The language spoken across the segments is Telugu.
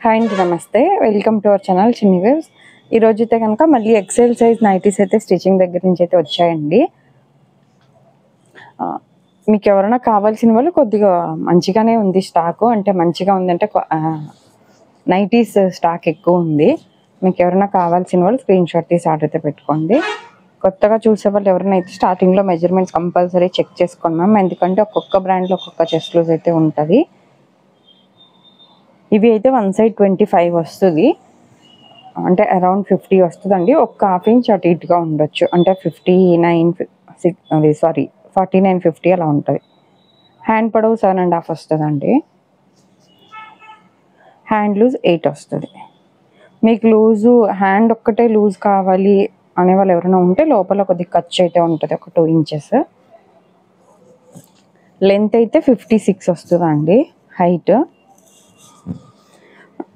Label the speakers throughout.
Speaker 1: హాయ్ అండి, నమస్తే. వెల్కమ్ టు అవర్ ఛానల్ చిన్ని వేవ్స్. ఈరోజు అయితే కనుక మళ్ళీ ఎక్సెల్ సైజ్ నైటీస్ అయితే స్టిచ్చింగ్ దగ్గర నుంచి అయితే వచ్చాయండి. మీకు ఎవరైనా కావాల్సిన వాళ్ళు కొద్దిగా మంచిగానే ఉంది స్టాకు, అంటే మంచిగా ఉందంటే నైటీస్ స్టాక్ ఎక్కువ ఉంది. మీకు ఎవరైనా కావాల్సిన వాళ్ళు స్క్రీన్ షాట్ తీసి ఆర్డర్ అయితే పెట్టుకోండి. కొత్తగా చూసే వాళ్ళు ఎవరైనా అయితే స్టార్టింగ్లో మెజర్మెంట్స్ కంపల్సరీ చెక్ చేసుకోండి మ్యామ్, ఎందుకంటే ఒక్కొక్క బ్రాండ్లో ఒక్కొక్క చెస్ట్ లూజ్ అయితే ఉంటుంది. ఇవి అయితే వన్ సైడ్ 25 వస్తుంది, అంటే అరౌండ్ 50 వస్తుందండి. ఒక హాఫ్ ఇంచ్ అటు ఇటుగా ఉండొచ్చు, అంటే 49-50 అలా ఉంటుంది. హ్యాండ్ పొడవు 7.5 వస్తుందండి. హ్యాండ్ లూజ్ 8 వస్తుంది. మీకు లూజు హ్యాండ్ ఒక్కటే లూజ్ కావాలి అనే వాళ్ళు ఎవరైనా ఉంటే లోపల కొద్దిగా ఖర్చు అయితే ఉంటుంది, ఒక 2 ఇంచెస్. లెంత్ అయితే 56 వస్తుందండి హైట్.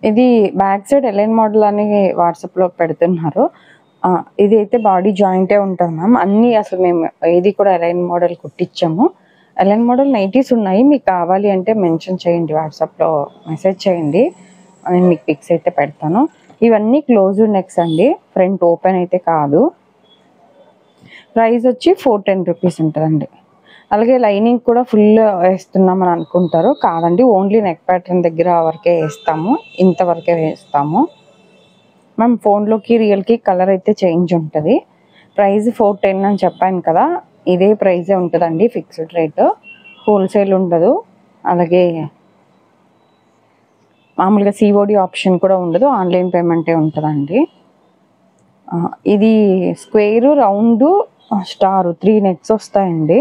Speaker 1: ఇది బ్యాక్ సైడ్ ఎలైన్ మోడల్ అని వాట్సాప్లో పెడుతున్నారు. ఇది అయితే బాడీ జాయింటే ఉంటుంది మ్యామ్. అన్నీ అసలు మేము ఏది కూడా ఎలైన్ మోడల్ కుట్టించాము. ఎలైన్ మోడల్ నైటీస్ ఉన్నాయి, మీకు కావాలి అంటే మెన్షన్ చేయండి, వాట్సాప్లో మెసేజ్ చేయండి, నేను మీకు పిక్స్ అయితే పెడతాను. ఇవన్నీ క్లోజ్డ్ నెక్స్ అండి, ఫ్రంట్ ఓపెన్ అయితే కాదు. ప్రైస్ వచ్చి 410 రూపీస్ ఉంటుందండి. అలాగే లైనింగ్ కూడా ఫుల్ వేస్తున్నామని అనుకుంటారు, కాదండి, ఓన్లీ నెక్ ప్యాటర్న్ దగ్గర వరకే వేస్తాము, ఇంతవరకే వేస్తాము. మేము ఫోన్లోకి రియల్కి కలర్ అయితే చేంజ్ ఉంటుంది. ప్రైస్ 410 అని చెప్పాను కదా, ఇదే ప్రైజే ఉంటుందండి, ఫిక్స్డ్ రేటు, హోల్సేల్ ఉండదు. అలాగే మామూలుగా సిఓడి ఆప్షన్ కూడా ఉండదు, ఆన్లైన్ పేమెంటే ఉంటుందండి. ఇది స్క్వేరు, రౌండు, స్టారు 3 నెక్స్ వస్తాయండి.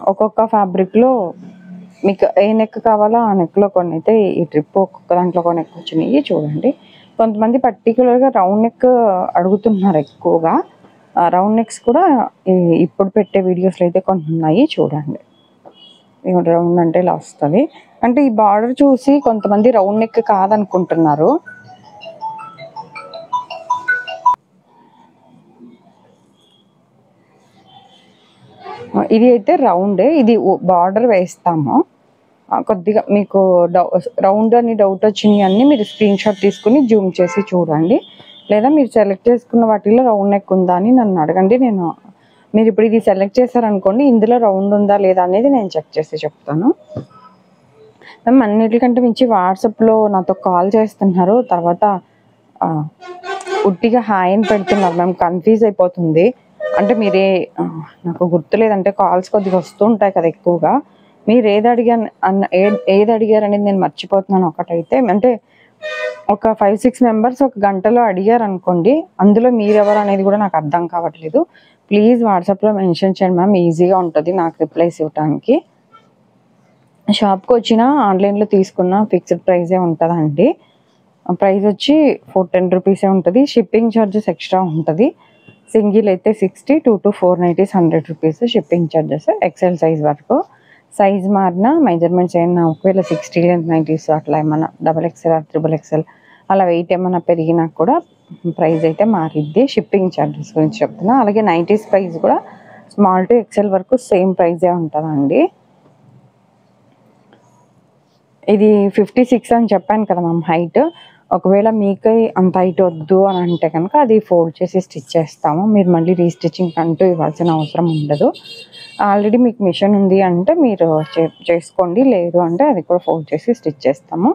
Speaker 1: ఒక్కొక్క ఫ్యాబ్రిక్లో మీకు ఏ నెక్ కావాలో ఆ నెక్లో కొన్ని అయితే ఈ ట్రిప్ ఒక్కొక్క దాంట్లో కొన్ని నెక్ వచ్చినాయి చూడండి. కొంతమంది పర్టికులర్గా రౌండ్ నెక్ అడుగుతున్నారు ఎక్కువగా. రౌండ్ నెక్స్ కూడా ఇప్పుడు పెట్టే వీడియోస్లో అయితే కొన్ని ఉన్నాయి చూడండి. రౌండ్ అంటే ఇలా వస్తుంది, అంటే ఈ బార్డర్ చూసి కొంతమంది రౌండ్ నెక్ కాదనుకుంటున్నారు. ఇది అయితే రౌండే, ఇది బార్డర్ వేస్తాము. కొద్దిగా మీకు రౌండ్ అని డౌట్ వచ్చినాయి అన్నీ మీరు స్క్రీన్ షాట్ తీసుకుని జూమ్ చేసి చూడండి, లేదా మీరు సెలెక్ట్ చేసుకున్న వాటిలో రౌండ్ నెక్ ఉందా అని నన్ను అడగండి. మీరు ఇప్పుడు ఇది సెలెక్ట్ చేశారనుకోండి, ఇందులో రౌండ్ ఉందా లేదా అనేది నేను చెక్ చేసి చెప్తాను. మ్యామ్ అన్నిటికంటే మించి వాట్సాప్లో నాతో కాల్ చేస్తున్నారు, తర్వాత ఉట్టిగా హాయ్ అని పెడుతున్నారు మ్యామ్, కన్ఫ్యూజ్ అయిపోతుంది. అంటే మీరే నాకు గుర్తులేదంటే కాల్స్ కొద్దిగా వస్తూ ఉంటాయి కదా ఎక్కువగా, మీరు ఏది అడిగారు అనేది నేను మర్చిపోతున్నాను. ఒకటైతే అంటే ఒక 5-6 మెంబర్స్ ఒక గంటలో అడిగారు అనుకోండి, అందులో మీరెవరు అనేది కూడా నాకు అర్థం కావట్లేదు. ప్లీజ్ వాట్సాప్లో మెన్షన్ చేయండి మ్యామ్, ఈజీగా ఉంటుంది నాకు రిప్లైస్ ఇవ్వడానికి. షాప్కి వచ్చినా ఆన్లైన్లో తీసుకున్న ఫిక్స్డ్ ప్రైజే ఉంటుందండి. ప్రైస్ వచ్చి 410 రూపీసే ఉంటుంది. షిప్పింగ్ ఛార్జెస్ ఎక్స్ట్రా ఉంటుంది. సింగిల్ అయితే 60, 2 to 4 nighties 100 rupees shipping charges. XL size వరకు సైజ్ మారినా మెజర్మెంట్స్ ఏమన్నా ఒకవేళ 60 లెంత్ నైటీస్ అట్లా ఏమన్నా XXL, XXL అలా వెయిట్ ఏమన్నా పెరిగినా కూడా ప్రైస్ అయితే మారిద్ది. షిప్పింగ్ ఛార్జెస్ గురించి చెప్తున్నా. అలాగే నైటీస్ ప్రైస్ కూడా స్మాల్ టు ఎక్సెల్ వరకు సేమ్ ప్రైజే ఉంటుందండి. ఇది 56 అని చెప్పాను కదా మ్యామ్ హైట్. ఒకవేళ మీకై అంత హైట్ వద్దు అని అంటే కనుక అది ఫోల్డ్ చేసి స్టిచ్ చేస్తాము, మీరు మళ్ళీ రీస్టిచ్చింగ్ అంటూ ఇవ్వాల్సిన అవసరం ఉండదు. ఆల్రెడీ మీకు మిషన్ ఉంది అంటే మీరు చేసుకోండి, లేదు అంటే అది కూడా ఫోల్డ్ చేసి స్టిచ్ చేస్తాము.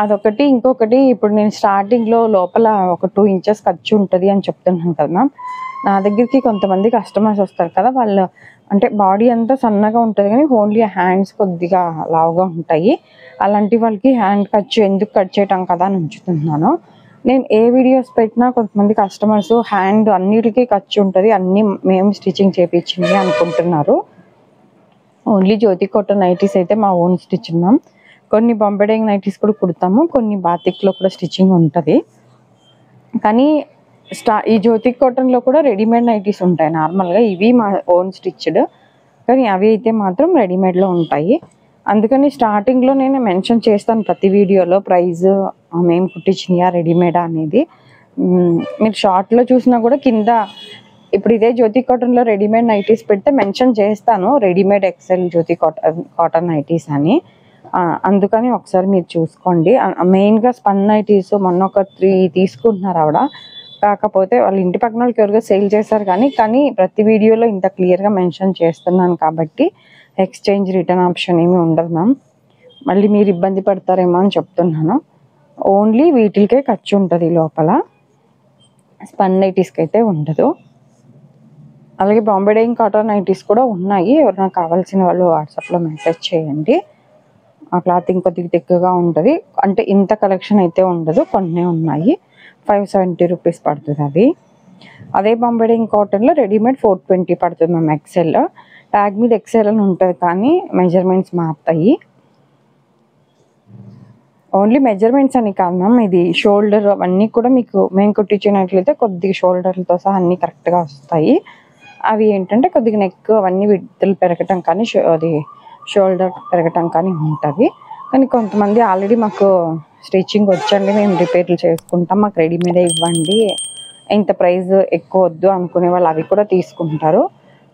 Speaker 1: అదొకటి. ఇంకొకటి, ఇప్పుడు నేను స్టార్టింగ్లో లోపల ఒక 2 ఇంచెస్ ఖర్చు ఉంటుంది అని చెప్తున్నాను కదా మ్యామ్, నా దగ్గరికి కొంతమంది కస్టమర్స్ వస్తారు కదా, వాళ్ళు అంటే బాడీ అంతా సన్నగా ఉంటుంది కానీ ఓన్లీ హ్యాండ్స్ కొద్దిగా లావుగా ఉంటాయి. అలాంటి వాళ్ళకి హ్యాండ్ ఖర్చు ఎందుకు కట్ చేయటం కదా అని ఉంచుతున్నాను. నేను ఏ వీడియోస్ పెట్టినా కొంతమంది కస్టమర్స్ హ్యాండ్ అన్నిటికీ ఖర్చు ఉంటుంది, అన్నీ మేము స్టిచ్చింగ్ చేయించింది అనుకుంటున్నారు. ఓన్లీ జ్యోతి కాటన్ నైటీస్ అయితే మా ఓన్ స్టిచ్చింగ్ మ్యామ్. కొన్ని బాంబే నైటీస్ కూడా కుడతాము, కొన్ని బాతిక్లో కూడా స్టిచ్చింగ్ ఉంటుంది. కానీ ఈ జ్యోతి కాటన్లో కూడా రెడీమేడ్ నైటీస్ ఉంటాయి నార్మల్గా, ఇవి మా ఓన్ స్టిచ్డ్, కానీ అవి అయితే మాత్రం రెడీమేడ్లో ఉంటాయి. అందుకని స్టార్టింగ్లో నేను మెన్షన్ చేస్తాను ప్రతి వీడియోలో ప్రైస్, మేము కుట్టించినయా రెడీమేడా అనేది. మీరు షార్ట్లో చూసినా కూడా కింద ఇప్పుడు ఇదే జ్యోతి కాటన్లో రెడీమేడ్ నైటీస్ పెడితే మెన్షన్ చేస్తాను, రెడీమేడ్ ఎక్సెల్ జ్యోతి కాటన్ నైటీస్ అని. అందుకని ఒకసారి మీరు చూసుకోండి. మెయిన్గా స్పన్ నైటీస్ మొన్న ఒక 3 తీసుకుంటున్నారు ఆవిడ. కాకపోతే వాళ్ళ ఇంటి పక్కన వాళ్ళకి ఎవరిగా సేల్ చేశారు, కానీ ప్రతి వీడియోలో ఇంత క్లియర్గా మెన్షన్ చేస్తున్నాను కాబట్టి ఎక్స్చేంజ్ రిటర్న్ ఆప్షన్ ఏమీ ఉండదు మ్యామ్. మళ్ళీ మీరు ఇబ్బంది పడతారేమో అని చెప్తున్నాను. ఓన్లీ వీటికే ఖర్చు ఉంటుంది లోపల, స్పన్ నైటీస్కి అయితే ఉండదు. అలాగే బాంబే డైయింగ్ కాటన్ నైటీస్ కూడా ఉన్నాయి. ఎవరైనా కావాల్సిన వాళ్ళు వాట్సాప్లో మెసేజ్ చేయండి. ఆ క్లాత్ ఇంకొద్దిగా తిక్కుగా ఉంటుంది. అంటే ఇంత కలెక్షన్ అయితే ఉండదు, కొన్ని ఉన్నాయి. 570 రూపీస్ పడుతుంది అది. అదే బాంబే డైయింగ్ కాటన్లో రెడీమేడ్ 420 పడుతుంది మ్యామ్. ఎక్సెల్ ట్యాగ్ మీద ఎక్సెల్ అని ఉంటుంది, కానీ మెజర్మెంట్స్ మారుతాయి. ఓన్లీ మెజర్మెంట్స్ అని కాదు మ్యామ్, ఇది షోల్డర్ అవన్నీ కూడా మీకు మేము కుట్టించినట్లయితే కొద్దిగా షోల్డర్లతో సహా అన్నీ కరెక్ట్గా వస్తాయి. అవి ఏంటంటే కొద్దిగా నెక్ అవన్నీ విడుదలు పెరగటం కానీ అది షోల్డర్ పెరగటం కానీ ఉంటుంది. కానీ కొంతమంది ఆల్రెడీ మాకు స్టిచ్చింగ్ వచ్చండి, మేము రిపేర్లు చేసుకుంటాం, మాకు రెడీమేడే ఇవ్వండి, ఇంత ప్రైస్ ఎక్కువ వద్దు అనుకునే వాళ్ళు అవి కూడా తీసుకుంటారు.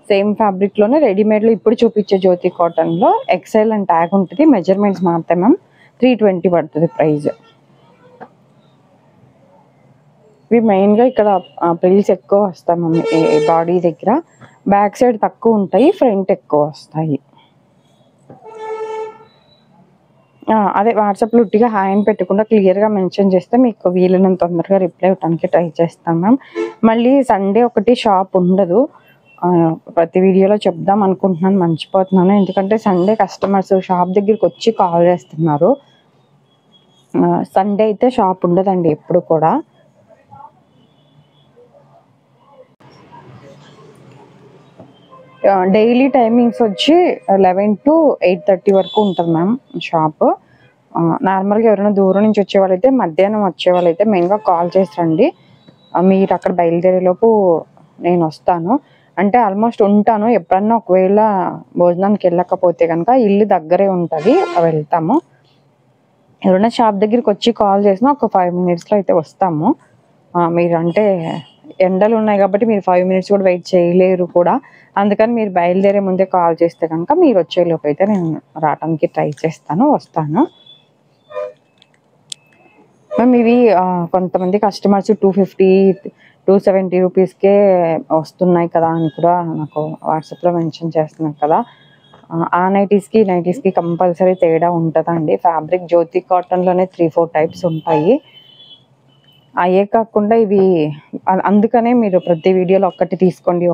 Speaker 1: సేమ్ ఫ్యాబ్రిక్లోనే రెడీమేడ్లో ఇప్పుడు చూపించే జ్యోతి కాటన్లో ఎక్సెల్ అని ట్యాగ్ ఉంటుంది, మెజర్మెంట్స్ మారుతాయి మ్యామ్. 320 పడుతుంది ప్రైజ్. ఇవి మెయిన్గా ఇక్కడ ప్రిల్స్ ఎక్కువ వస్తాయి మమ్మీ, బాడీ దగ్గర బ్యాక్ సైడ్ తక్కువ ఉంటాయి, ఫ్రంట్ ఎక్కువ వస్తాయి. అదే వాట్సాప్లో ఉట్టిగా హాయ్ అని పెట్టకుండా క్లియర్గా మెన్షన్ చేస్తే మీకు వీలైనంత తొందరగా రిప్లై ఇవ్వడానికి ట్రై చేస్తాం మ్యామ్. మళ్ళీ సండే ఒకటి షాప్ ఉండదు, ప్రతి వీడియోలో చెప్దాం అనుకుంటున్నాను, మర్చిపోతున్నాను. ఎందుకంటే సండే కస్టమర్స్ షాప్ దగ్గరికి వచ్చి కాల్ చేస్తున్నారు. సండే అయితే షాప్ ఉండదండి ఎప్పుడు కూడా. డైలీ టైమింగ్స్ వచ్చి 11 to 8:30 వరకు ఉంటుంది మ్యామ్ షాప్. నార్మల్గా ఎవరైనా దూరం నుంచి వచ్చేవాళ్ళైతే మధ్యాహ్నం వచ్చేవాళ్ళైతే మెయిన్గా కాల్ చేసి రండి. మీరు అక్కడ బయలుదేరేలోపు నేను వస్తాను, అంటే ఆల్మోస్ట్ ఉంటాను. ఎప్పుడన్నా ఒకవేళ భోజనానికి వెళ్ళకపోతే కనుక ఇల్లు దగ్గరే ఉంటుంది, వెళ్తాము. ఎవరైనా షాప్ దగ్గరికి వచ్చి కాల్ చేసినా ఒక 5 minutesలో అయితే వస్తాము. మీరు అంటే ఎండలు ఉన్నాయి కాబట్టి మీరు 5 minutes కూడా వెయిట్ చేయలేరు కూడా, అందుకని మీరు బయలుదేరే ముందే కాల్ చేస్తే కనుక మీరు వచ్చేలోపు అయితే నేను రావడానికి ట్రై చేస్తాను, వస్తాను మ్యామ్. ఇవి కొంతమంది కస్టమర్స్ 250-270 రూపీస్కే వస్తున్నాయి కదా అని కూడా నాకు వాట్సాప్లో మెన్షన్ చేస్తున్నారు కదా. ఆ నైటీస్కి కంపల్సరీ తేడా ఉంటుందండి. ఫ్యాబ్రిక్ జ్యోతి కాటన్లోనే 3-4 టైప్స్ ఉంటాయి. అయ్యే కాకుండా ఇవి అందుకనే మీరు ప్రతి వీడియోలో ఒకటి తీసుకోండి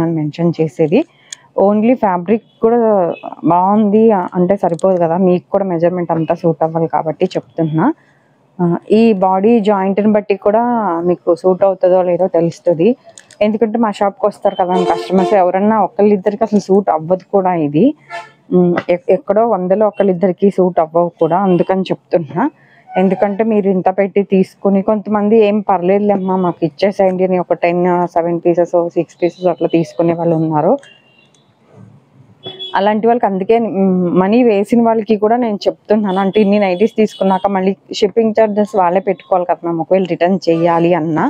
Speaker 1: అని మెన్షన్ చేసేది. ఓన్లీ ఫ్యాబ్రిక్ కూడా బాగుంది అంటే సరిపోదు కదా, మీకు కూడా మెజర్మెంట్ అంతా సూట్ అవ్వాలి కాబట్టి చెప్తున్నా. ఈ బాడీ జాయింట్ని బట్టి కూడా మీకు సూట్ అవుతుందో లేదో తెలుస్తుంది. ఎందుకంటే మా షాప్కి వస్తారు కదా కస్టమర్స్, ఎవరన్నా ఒకళ్ళిద్దరికి అసలు సూట్ అవ్వదు కూడా. ఇది ఎక్కడో 100లో ఒకళ్ళిద్దరికి సూట్ అవ్వవు కూడా, అందుకని చెప్తున్నా. ఎందుకంటే మీరు ఇంత పెట్టి తీసుకుని కొంతమంది ఏం పర్లేదులేమ్మా మాకు ఇచ్చేసేయండి అని ఒక 7 pieces 6 pieces అట్లా తీసుకునే వాళ్ళు ఉన్నారు. అలాంటి వాళ్ళకి అందుకే మనీ వేసిన వాళ్ళకి కూడా నేను చెప్తున్నాను, అంటే ఇన్ని నైటీస్ తీసుకున్నాక మళ్ళీ షిప్పింగ్ ఛార్జెస్ వాళ్ళే పెట్టుకోవాలి కదా మ్యామ్, ఒకవేళ రిటర్న్ చేయాలి అన్నా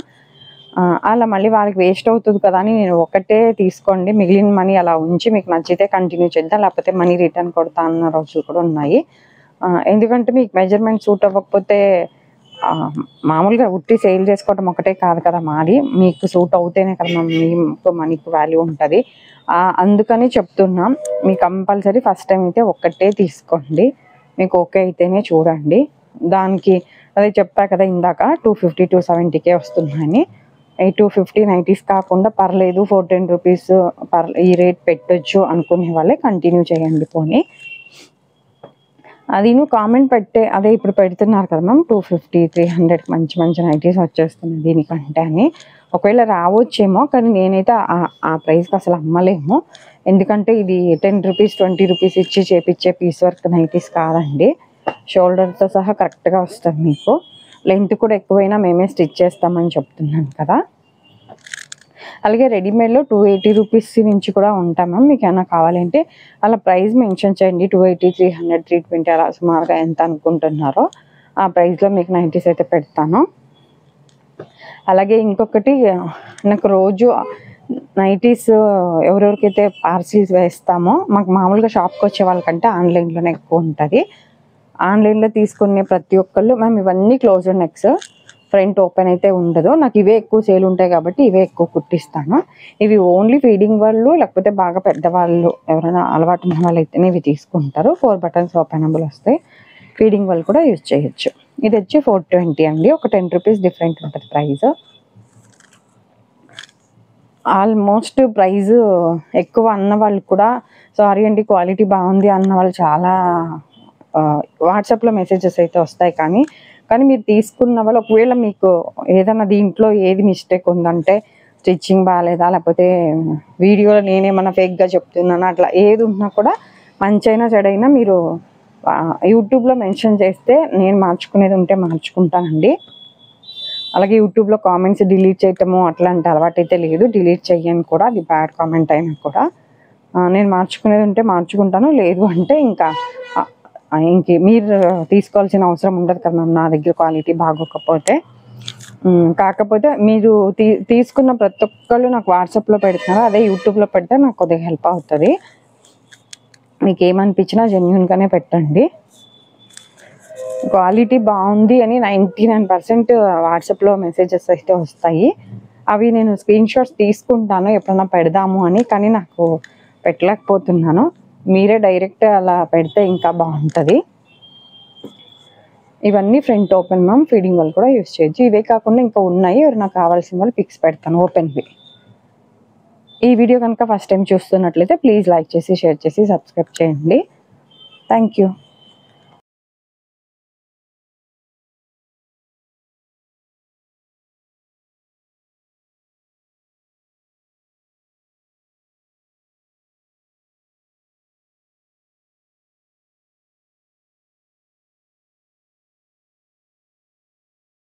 Speaker 1: అలా మళ్ళీ వాళ్ళకి వేస్ట్ అవుతుంది కదా అని నేను ఒకటే తీసుకోండి, మిగిలిన మనీ అలా ఉంచి మీకు నచ్చితే కంటిన్యూ చేద్దాం, లేకపోతే మనీ రిటర్న్ కొడతా అన్న రోజులు కూడా ఉన్నాయి. ఎందుకంటే మీకు మెజర్మెంట్ సూట్ అవ్వకపోతే మామూలుగా ఉట్టి సేల్ చేసుకోవడం ఒకటే కాదు కదా మాది, మీకు సూట్ అవుతేనే కదా మీకు మనీకి వాల్యూ ఉంటుంది. అందుకని చెప్తున్నాం, మీకు కంపల్సరీ ఫస్ట్ టైం అయితే ఒక్కటే తీసుకోండి, మీకు ఓకే అయితేనే చూడండి. దానికి అదే చెప్పా కదా ఇందాక 250-270కే వస్తున్నాయని. ఈ 250 నైటీస్ కాకుండా పర్లేదు 410 రూపీస్ ఈ రేట్ పెట్టొచ్చు అనుకునే వాళ్ళే కంటిన్యూ చేయండి. పోనీ అది నువ్వు కామెంట్ అదే ఇప్పుడు పెడుతున్నారు కదా మ్యామ్ 250-300 మంచి నైటీస్ వచ్చేస్తున్నాయి దీనికంటే అని. ఒకవేళ రావచ్చేమో, కానీ నేనైతే ఆ ప్రైస్కి అసలు అమ్మలేము. ఎందుకంటే ఇది 10 రూపీస్ 20 రూపీస్ ఇచ్చి చేపించే పీస్ వర్క్ నైటీస్ కాదండి. షోల్డర్తో సహా కరెక్ట్గా వస్తుంది మీకు. లెంత్ కూడా ఎక్కువైనా మేమే స్టిచ్ చేస్తామని చెప్తున్నాను కదా. అలాగే రెడీమేడ్లో 280 రూపీస్ నుంచి కూడా ఉంటాం మ్యామ్. మీకు ఏమైనా కావాలంటే అలా ప్రైస్ మెన్షన్ చేయండి, 280, 300, 320 అలా సుమారుగా ఎంత అనుకుంటున్నారో ఆ ప్రైస్లో మీకు నైటీస్ అయితే పెడతాను. అలాగే ఇంకొకటి, నాకు రోజు నైటీస్ ఎవరెవరికైతే పార్సిల్స్ వేస్తామో మాకు మామూలుగా షాప్కి వచ్చే వాళ్ళకంటే ఆన్లైన్లోనే ఎక్కువ ఉంటుంది. ఆన్లైన్లో తీసుకునే ప్రతి ఒక్కళ్ళు మ్యామ్ ఇవన్నీ క్లోజ్డ్ నెక్స్, ఫ్రంట్ ఓపెన్ అయితే ఉండదు. నాకు ఇవే ఎక్కువ సేల్ ఉంటాయి కాబట్టి ఇవే ఎక్కువ కుట్టిస్తాను. ఇవి ఓన్లీ ఫీడింగ్ వాళ్ళు లేకపోతే బాగా పెద్దవాళ్ళు ఎవరైనా అలవాటు ఉన్న వాళ్ళు అయితేనే ఇవి తీసుకుంటారు. 4 బటన్స్ ఓపెనబుల్ వస్తాయి. ఫీడింగ్ వాళ్ళు కూడా యూజ్ చేయొచ్చు. ఇది వచ్చి 420 అండి. ఒక 10 రూపీస్ డిఫరెంట్ ఉంటుంది ప్రైస్. ఆల్మోస్ట్ ప్రైస్ ఎక్కువ అన్న వాళ్ళు కూడా సారీ అండి క్వాలిటీ బాగుంది అన్న వాళ్ళు చాలా వాట్సాప్లో మెసేజెస్ అయితే వస్తాయి. కానీ మీరు తీసుకున్న వాళ్ళు ఒకవేళ మీకు ఏదైనా దీంట్లో ఏది మిస్టేక్ ఉందంటే స్టిచ్చింగ్ బాగాలేదా లేకపోతే వీడియోలో నేనేమన్నా ఫేక్గా చెప్తున్నాను అట్లా ఏది ఉన్నా కూడా మంచైనా చెడైనా మీరు యూట్యూబ్లో మెన్షన్ చేస్తే నేను మార్చుకునేది ఉంటే మార్చుకుంటానండి. అలాగే యూట్యూబ్లో కామెంట్స్ డిలీట్ చేయటము అట్లాంటి అలవాటు అయితే లేదు. డిలీట్ చెయ్యను కూడా, అది బ్యాడ్ కామెంట్ అయినా కూడా. నేను మార్చుకునేది ఉంటే మార్చుకుంటాను, లేదు అంటే ఇంకా మీరు తీసుకోవాల్సిన అవసరం ఉండదు కదా మ్యామ్ నా దగ్గర క్వాలిటీ బాగోకపోతే. కాకపోతే మీరు తీసుకున్న ప్రతి ఒక్కళ్ళు నాకు వాట్సాప్లో పెడుతున్నారు, అదే యూట్యూబ్లో పెడితే నాకు కొద్దిగా హెల్ప్ అవుతుంది. మీకు ఏమనిపించినా జెన్యూన్గానే పెట్టండి. క్వాలిటీ బాగుంది అని 99% వాట్సాప్లో మెసేజెస్ అయితే వస్తాయి. అవి నేను స్క్రీన్ షాట్స్ తీసుకుంటాను ఎప్పుడన్నా పెడదాము అని, కానీ నాకు పెట్టలేకపోతున్నాను. మీరే డైరెక్ట్ అలా పెడితే ఇంకా బాగుంటుంది. ఇవన్నీ ఫ్రంట్ ఓపెన్ మ్యామ్, ఫీడింగ్ వాళ్ళు కూడా యూజ్ చేయొచ్చు. ఇవే కాకుండా ఇంకా ఉన్నాయి, ఎవరైనా కావాల్సిన వాళ్ళు పిక్స్ పెడతాను ఓపెన్వి. ఈ వీడియో కనుక ఫస్ట్ టైం చూస్తున్నట్లయితే ప్లీజ్ లైక్ చేసి షేర్ చేసి సబ్స్క్రైబ్ చేయండి. Thank you.